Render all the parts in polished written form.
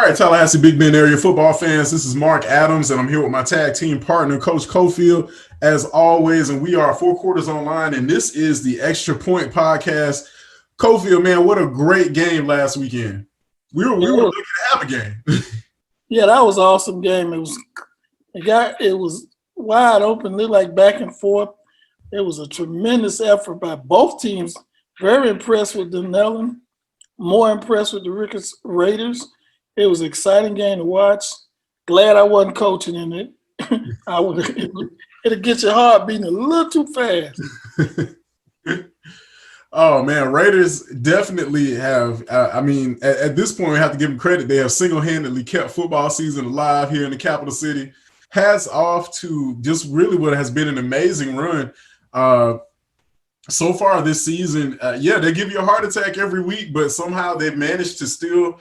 right, Tallahassee Big Bend area football fans, this is Mark Adams, and I'm here with my tag team partner, Coach Cofield, as always, and we are 4 quarters online, and this is the Xtra Point podcast. Cofield, man, what a great game last weekend. We were looking to have a game. Yeah, that was an awesome game. It was wide open, looked like back and forth. It was a tremendous effort by both teams. Very impressed with Denellen, more impressed with the Rickards Raiders. It was an exciting game to watch. Glad I wasn't coaching in it. It'll get your heart beating a little too fast. Oh, man, Raiders definitely have at this point, we have to give them credit. They have single-handedly kept football season alive here in the capital city. Hats off to just really what has been an amazing run so far this season. They give you a heart attack every week, but somehow they've managed to still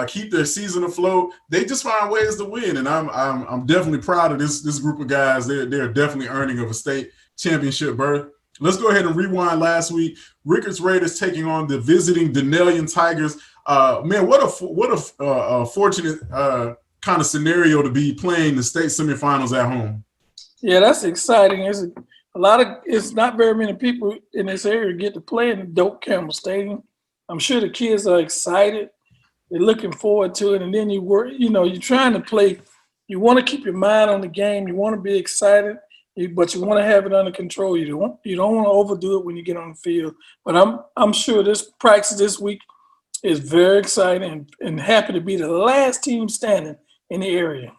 keep their season afloat. They just find ways to win, and I'm definitely proud of this group of guys. They're definitely earning of a state championship berth. Let's go ahead and rewind last week. Rickards Raiders taking on the visiting Denellen Tigers. Man, what a fortunate kind of scenario to be playing the state semifinals at home. Yeah, that's exciting. It's not very many people in this area get to play in the Doak Campbell Stadium. I'm sure the kids are excited. They're looking forward to it. And then you're trying to play. You want to keep your mind on the game. You want to be excited, but you want to have it under control. You don't want to overdo it when you get on the field. But I'm sure this practice this week is very exciting and happy to be the last team standing in the area.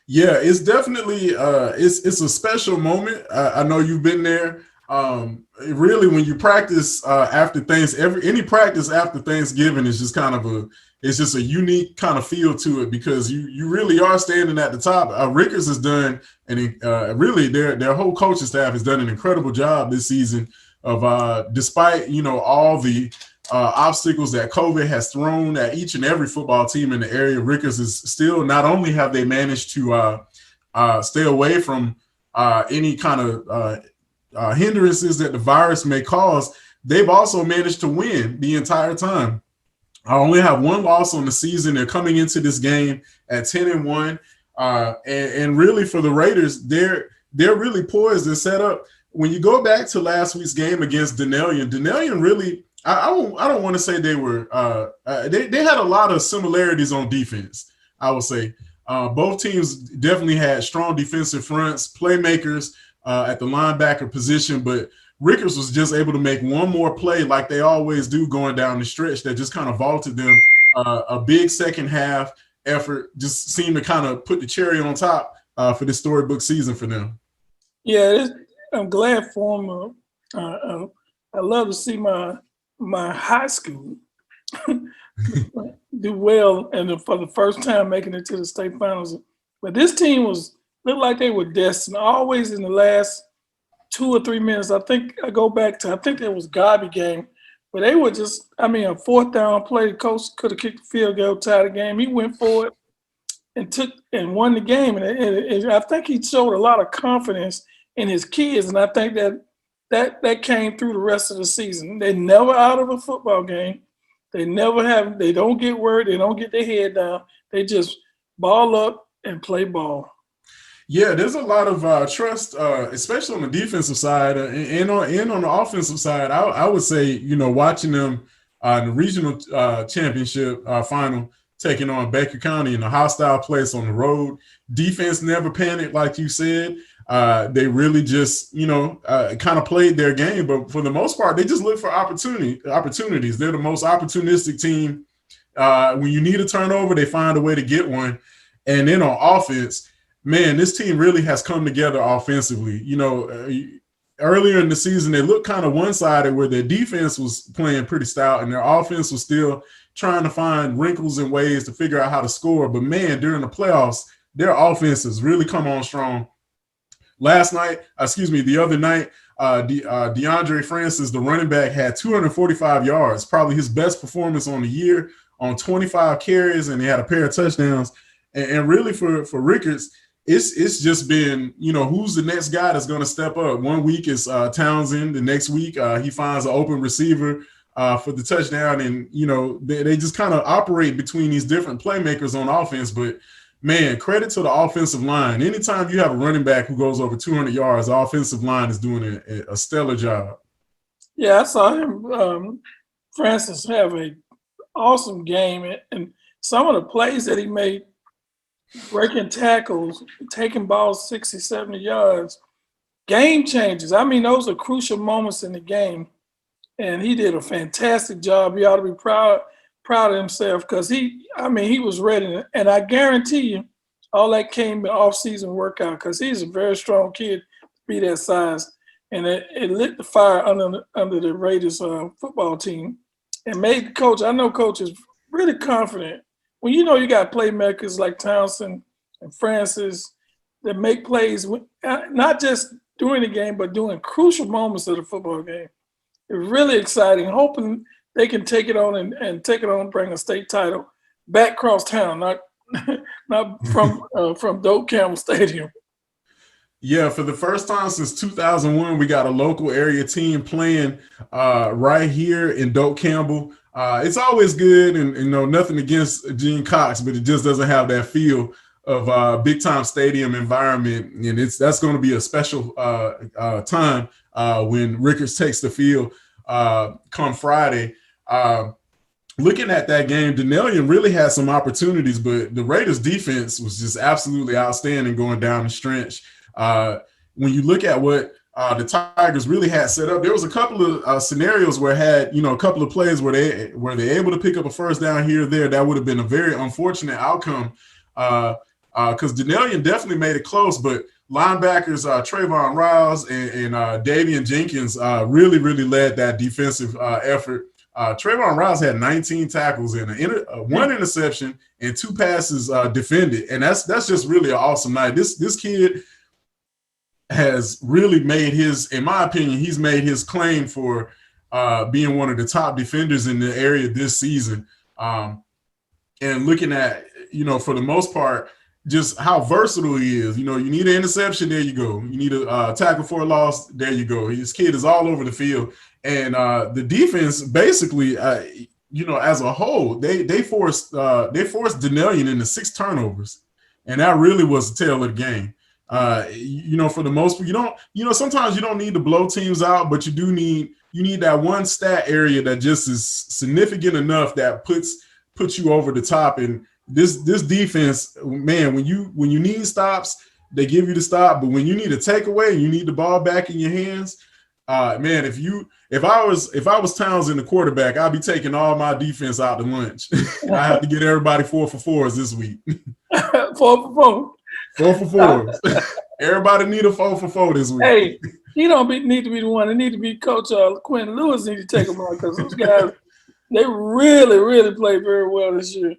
Yeah, it's definitely it's a special moment. I know you've been there. Really, when you practice after any practice after Thanksgiving is just kind of it's just a unique kind of feel to it, because you really are standing at the top. Rickards has done, and really their whole coaching staff has done an incredible job this season of despite all the obstacles that COVID has thrown at each and every football team in the area. Rickards is still, not only have they managed to stay away from any kind of hindrances that the virus may cause, they've also managed to win the entire time. I only have one loss on the season. They're coming into this game at 10-1, and really for the Raiders, they're really poised and set up. When you go back to last week's game against Denellen really, I don't want to say they were they had a lot of similarities on defense. I would say both teams definitely had strong defensive fronts, playmakers at the linebacker position, but Rickards was just able to make one more play like they always do going down the stretch that just kind of vaulted them. A big second half effort just seemed to kind of put the cherry on top for this storybook season for them. Yeah, I'm glad for them. I love to see my high school do well, and for the first time making it to the state finals. But this team looked like they were destined. Always in the last 2 or 3 minutes. I think it was Garvey game, but they were just, a fourth down play. The coach could have kicked the field goal, tied the game. He went for it and won the game. And I think he showed a lot of confidence in his kids, and I think that came through the rest of the season. They're never out of a football game. They don't get worried. They don't get their head down. They just ball up and play ball. Yeah, there's a lot of trust, especially on the defensive side and on the offensive side. I would say, watching them in the regional championship final, taking on Baker County in a hostile place on the road. Defense never panicked, like you said. They really just, kind of played their game. But for the most part, they just look for opportunities. They're the most opportunistic team. When you need a turnover, they find a way to get one. And then on offense, man, this team really has come together offensively. Earlier in the season, they looked kind of one-sided where their defense was playing pretty stout and their offense was still trying to find wrinkles and ways to figure out how to score. But, man, during the playoffs, their offenses really come on strong. The other night, DeAndre Francis, the running back, had 245 yards, probably his best performance on the year, on 25 carries, and he had a pair of touchdowns. And really for Rickards, it's just been, who's the next guy that's going to step up? 1 week is Townsend. The next week he finds an open receiver for the touchdown. And, they just kind of operate between these different playmakers on offense. But, man, credit to the offensive line. Anytime you have a running back who goes over 200 yards, the offensive line is doing a stellar job. Yeah, I saw him, Francis, have an awesome game. And some of the plays that he made, breaking tackles, taking balls 60, 70 yards, game changers. I mean, those are crucial moments in the game. And he did a fantastic job. He ought to be proud of himself because he was ready. And I guarantee you, all that came in off-season workout because he's a very strong kid to be that size. And it lit the fire under the Raiders football team and made the coach. I know coach is really confident. When you got playmakers like Townsend and Francis that make plays, not just during the game, but during crucial moments of the football game. It's really exciting. Hoping they can take it on and take it on and bring a state title back across town, not from Doak Campbell Stadium. Yeah, for the first time since 2001, we got a local area team playing right here in Doak Campbell. It's always good, and nothing against Gene Cox, but it just doesn't have that feel of big time stadium environment, and that's going to be a special time when Rickards takes the field come Friday. Looking at that game, Denellian really had some opportunities, but the Raiders defense was just absolutely outstanding going down the stretch. When you look at what the Tigers really had set up, there was a couple of scenarios where had a couple of plays where they're able to pick up a first down here or there. That would have been a very unfortunate outcome because Denellian definitely made it close, but linebackers Trayvon Riles and Davian Jenkins really led that defensive effort. Trayvon Riles had 19 tackles and one interception and 2 passes defended, and that's just really an awesome night. This kid has really made in my opinion, he's made his claim for being one of the top defenders in the area this season. And looking at, for the most part, just how versatile he is. You need an interception, there you go. You need a tackle for a loss, there you go. His kid is all over the field. And the defense basically, as a whole, they forced Denellian into 6 turnovers. And that really was the tail of the game. For the most part, sometimes you don't need to blow teams out, but you need that one stat area that just is significant enough that puts you over the top. And this defense, man, when you need stops, they give you the stop. But when you need a takeaway and you need the ball back in your hands, man, if I was Townsend, the quarterback, I'd be taking all my defense out to lunch. I have to get everybody 4 for 4s this week. 4 for 4. 4 for 4s. Everybody need a 4 for 4 this week. Hey, he don't need to be the one. It need to be Coach Quinn Lewis need to take them on because those guys, they really played very well this year.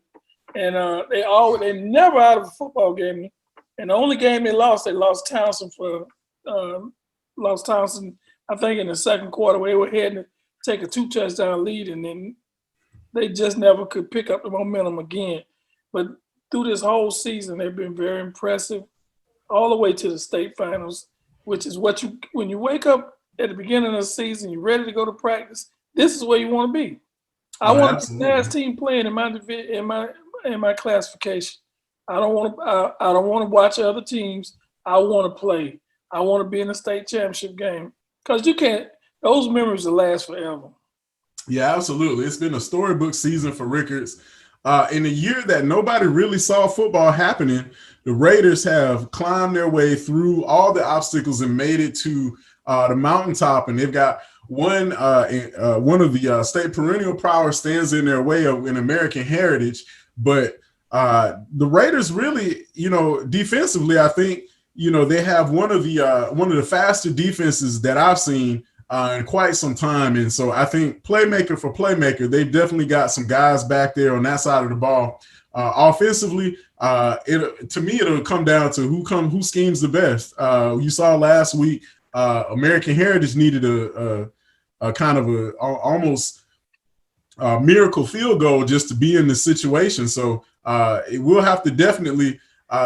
And they never out of a football game. And the only game they lost Townsend I think in the second quarter where they were heading to take a 2 touchdown lead, and then they just never could pick up the momentum again. But through this whole season, they've been very impressive all the way to the state finals, which is when you wake up at the beginning of the season, you're ready to go to practice, this is where you want to be. I want the last team playing in my classification. I don't want to watch other teams. I want to play. I want to be in the state championship game because those memories will last forever. Yeah, absolutely. It's been a storybook season for Rickards. In a year that nobody really saw football happening, the Raiders have climbed their way through all the obstacles and made it to the mountaintop, and they've got one of the state perennial powers stands in their way in American heritage. But the Raiders really, defensively, I think, they have one of the faster defenses that I've seen in quite some time. And so I think playmaker for playmaker, they've definitely got some guys back there on that side of the ball. Offensively, to me, it'll come down to who schemes the best. You saw last week, American Heritage needed a kind of a almost miracle field goal just to be in the situation. So we'll have to definitely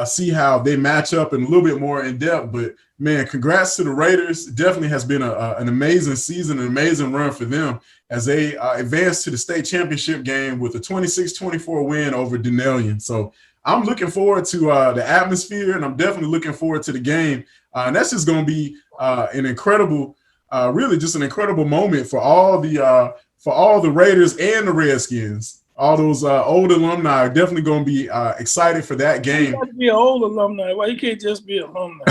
see how they match up in a little bit more in depth. But man, congrats to the Raiders. It definitely has been an amazing season, an amazing run for them as they advanced to the state championship game with a 26-24 win over Denalian. So I'm looking forward to the atmosphere, and I'm definitely looking forward to the game. And that's just going to be an incredible, really just an incredible moment for all the Raiders and the Redskins. All those old alumni are definitely going to be excited for that game. You got to be an old alumni. Why you can't just be alumni?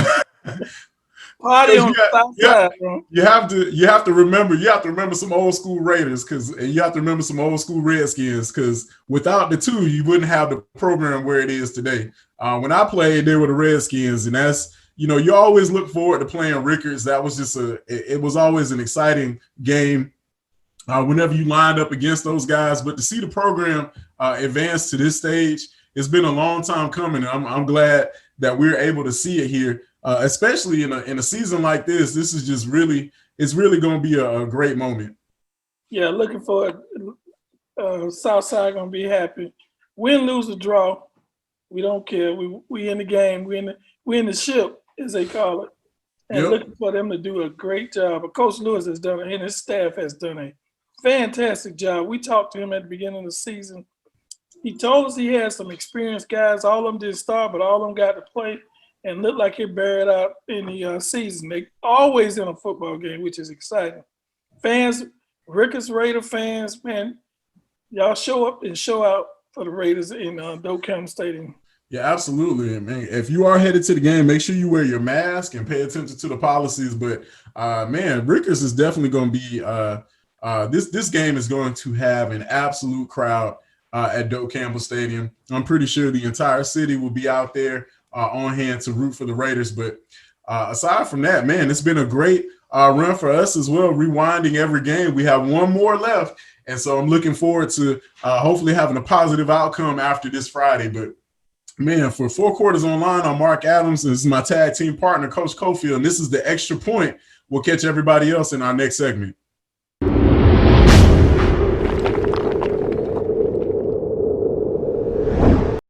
Party on the south side, bro. You have to remember some old school Raiders and you have to remember some old school Redskins because without the two, you wouldn't have the program where it is today. When I played, they were the Redskins, and that's you always look forward to playing Rickards. That was just it was always an exciting game. Whenever you lined up against those guys, but to see the program advance to this stage, it's been a long time coming. And I'm glad that we're able to see it here, especially in a season like this. This is just it's really going to be a great moment. Yeah, looking forward. Southside going to be happy. Win, lose, or draw, we don't care. We in the game. We in the ship, as they call it, and looking for them to do a great job. But Coach Lewis has done it, and his staff has done a fantastic job. We talked to him at the beginning of the season. He told us he had some experienced guys. All of them didn't start, but all of them got to play and looked like it bear it out in the season. They always in a football game, which is exciting. Fans, Rickards Raider fans, man, y'all show up and show out for the Raiders in Doak County Stadium. Yeah, absolutely. Man, if you are headed to the game, make sure you wear your mask and pay attention to the policies. But, man, Rickards is definitely going to be this game is going to have an absolute crowd at Doak Campbell Stadium. I'm pretty sure the entire city will be out there on hand to root for the Raiders. But aside from that, man, it's been a great run for us as well, rewinding every game. We have one more left, and so I'm looking forward to hopefully having a positive outcome after this Friday. But, man, for Four Quarters Online, I'm Mark Adams. This is my tag team partner, Coach Cofield, and this is the Extra Point. We'll catch everybody else in our next segment.